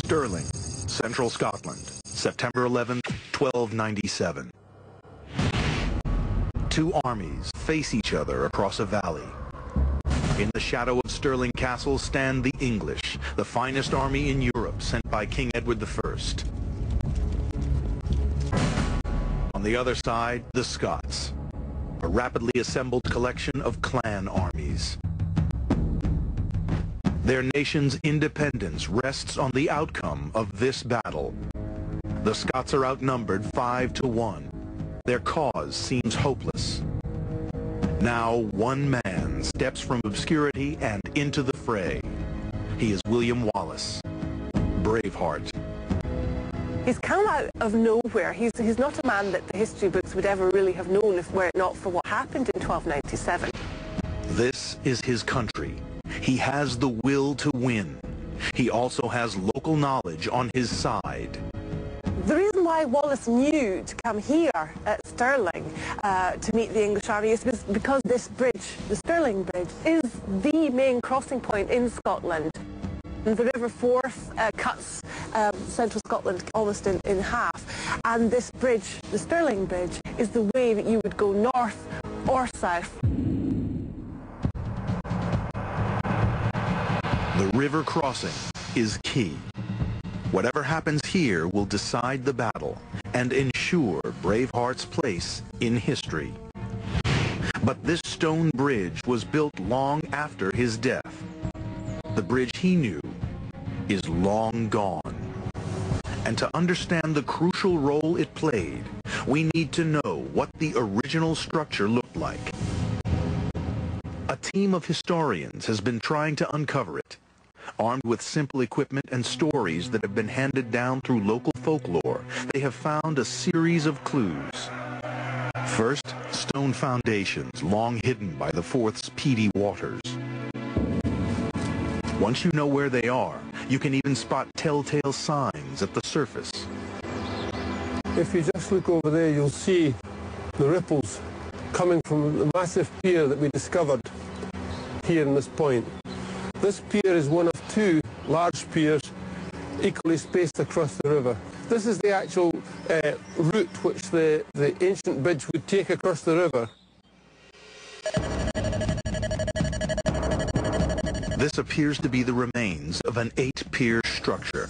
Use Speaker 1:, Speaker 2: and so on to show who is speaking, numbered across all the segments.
Speaker 1: Stirling, central Scotland, September 11, 1297. Two armies face each other across a valley. In the shadow of Stirling Castle stand the English, the finest army in Europe sent by King Edward I. On the other side, the Scots, a rapidly assembled collection of clan armies. Their nation's independence rests on the outcome of this battle. The Scots are outnumbered 5-1. Their cause seems hopeless. Now one man steps from obscurity and into the fray. He is William Wallace, Braveheart.
Speaker 2: He's come out of nowhere. He's not a man that the history books would ever really have known if were it not for what happened in 1297.
Speaker 1: This is his country. He has the will to win. He also has local knowledge on his side.
Speaker 2: The reason why Wallace knew to come here at Stirling to meet the English army is because this bridge, the Stirling Bridge, is the main crossing point in Scotland. The River Forth cuts central Scotland almost in half, and this bridge, the Stirling Bridge, is the way that you would go north or south.
Speaker 1: The river crossing is key. Whatever happens here will decide the battle and ensure Braveheart's place in history. But this stone bridge was built long after his death. The bridge he knew is long gone. And to understand the crucial role it played, we need to know what the original structure looked like. A team of historians has been trying to uncover it. Armed with simple equipment and stories that have been handed down through local folklore, they have found a series of clues. First, stone foundations long hidden by the Forth's peaty waters. Once you know where they are, you can even spot telltale signs at the surface.
Speaker 3: If you just look over there, you'll see the ripples coming from the massive pier that we discovered here in this point. This pier is one of two large piers equally spaced across the river. This is the actual route which the ancient bridge would take across the river.
Speaker 1: This appears to be the remains of an 8-pier structure.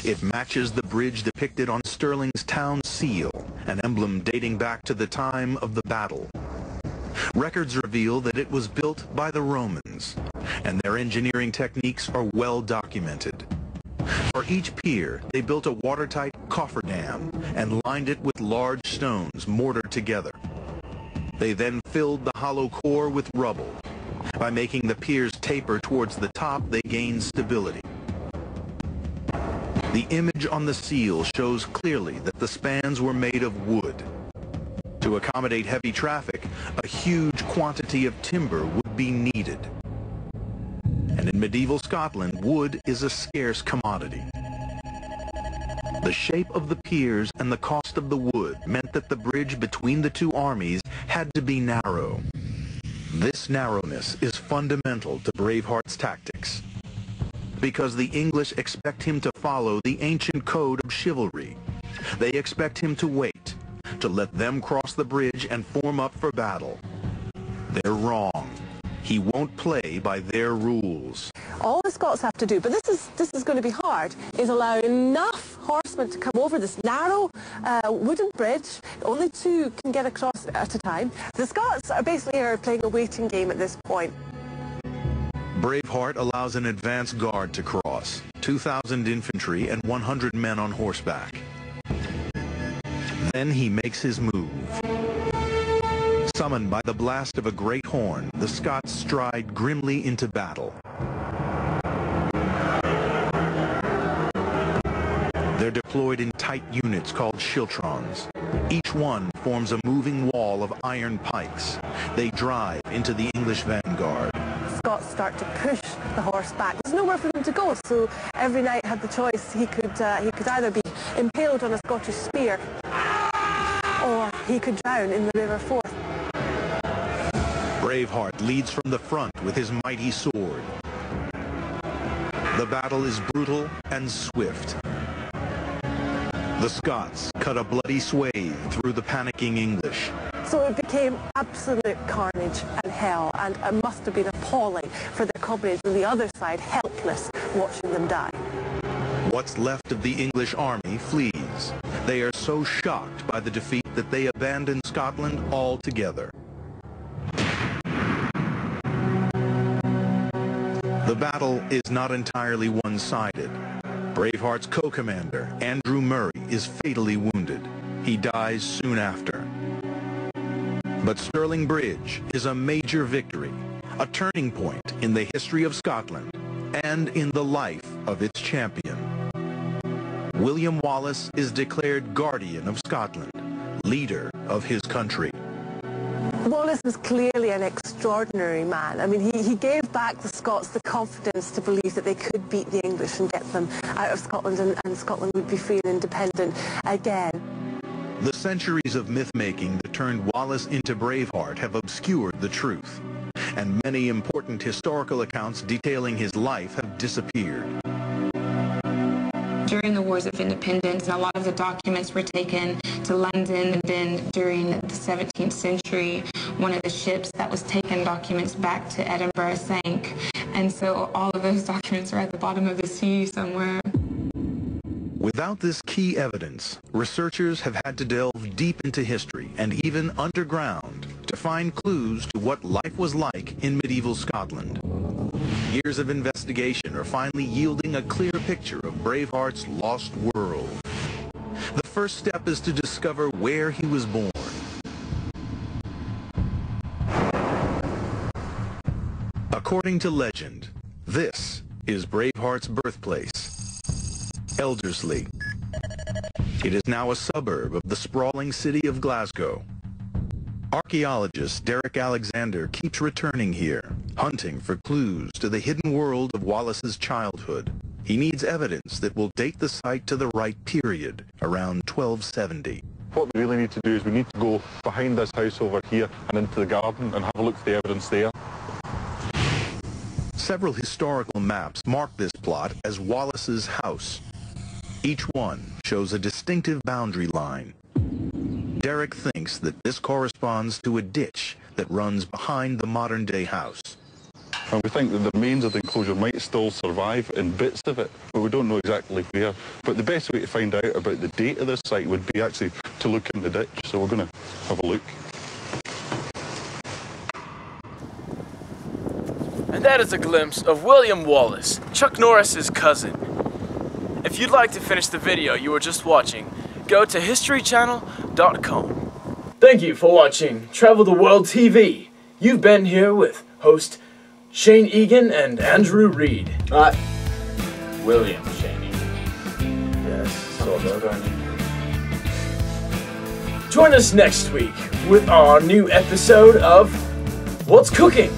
Speaker 1: It matches the bridge depicted on Stirling's town seal, an emblem dating back to the time of the battle. Records reveal that it was built by the Romans, and their engineering techniques are well documented. For each pier, they built a watertight cofferdam and lined it with large stones mortared together. They then filled the hollow core with rubble. By making the piers taper towards the top, they gained stability. The image on the seal shows clearly that the spans were made of wood. To accommodate heavy traffic, a huge quantity of timber would be needed. And in medieval Scotland, wood is a scarce commodity. The shape of the piers and the cost of the wood meant that the bridge between the two armies had to be narrow. This narrowness is fundamental to Braveheart's tactics, because the English expect him to follow the ancient code of chivalry. They expect him to wait, to let them cross the bridge and form up for battle. They're wrong. He won't play by their rules.
Speaker 2: All the Scots have to do, but this is going to be hard, is allow enough horsemen to come over this narrow wooden bridge. Only two can get across at a time. The Scots are basically playing a waiting game at this point.
Speaker 1: Braveheart allows an advance guard to cross, 2,000 infantry and 100 men on horseback. Then he makes his move. Summoned by the blast of a great horn, the Scots stride grimly into battle. They're deployed in tight units called schiltrons. Each one forms a moving wall of iron pikes. They drive into the English vanguard.
Speaker 2: Scots start to push the horse back. There's nowhere for them to go, so every knight had the choice. He could either be impaled on a Scottish spear, or he could drown in the River Forth.
Speaker 1: Braveheart leads from the front with his mighty sword. The battle is brutal and swift. The Scots cut a bloody swathe through the panicking English.
Speaker 2: So it became absolute carnage and hell, and it must have been appalling for their comrades on the other side, helpless, watching them die.
Speaker 1: What's left of the English army flees. They are so shocked by the defeat that they abandon Scotland altogether. The battle is not entirely one-sided. Braveheart's co-commander, Andrew Murray, is fatally wounded. He dies soon after. But Stirling Bridge is a major victory, a turning point in the history of Scotland and in the life of its champion. William Wallace is declared guardian of Scotland, leader of his country.
Speaker 2: Wallace was clearly an extraordinary man. I mean, he gave back the Scots the confidence to believe that they could beat the English and get them out of Scotland, and Scotland would be free and independent again.
Speaker 1: The centuries of myth-making that turned Wallace into Braveheart have obscured the truth, and many important historical accounts detailing his life have disappeared.
Speaker 4: During the Wars of Independence, a lot of the documents were taken to London, and then during the 17th century, one of the ships that was taking documents back to Edinburgh sank, and so all of those documents are at the bottom of the sea somewhere.
Speaker 1: Without this key evidence, researchers have had to delve deep into history and even underground to find clues to what life was like in medieval Scotland. Years of investigation are finally yielding a clear picture of Braveheart's lost world. The first step is to discover where he was born. According to legend, this is Braveheart's birthplace, Elderslie. It is now a suburb of the sprawling city of Glasgow. Archaeologist Derek Alexander keeps returning here, hunting for clues to the hidden world of Wallace's childhood. He needs evidence that will date the site to the right period, around 1270.
Speaker 5: What we really need to do is we need to go behind this house over here and into the garden and have a look at the evidence there.
Speaker 1: Several historical maps mark this plot as Wallace's house. Each one shows a distinctive boundary line. Derek thinks that this corresponds to a ditch that runs behind the modern-day house.
Speaker 5: And we think that the remains of the enclosure might still survive in bits of it, but we don't know exactly where. But the best way to find out about the date of this site would be actually to look in the ditch, so we're going to have a look.
Speaker 6: And that is a glimpse of William Wallace, Chuck Norris's cousin. If you'd like to finish the video you were just watching, go to historychannel.com. Thank you for watching Travel the World TV. You've been here with host Shane Egan and Andrew Reed.
Speaker 7: William Shane Egan.
Speaker 6: Yes, sort of. Join us next week with our new episode of What's Cooking?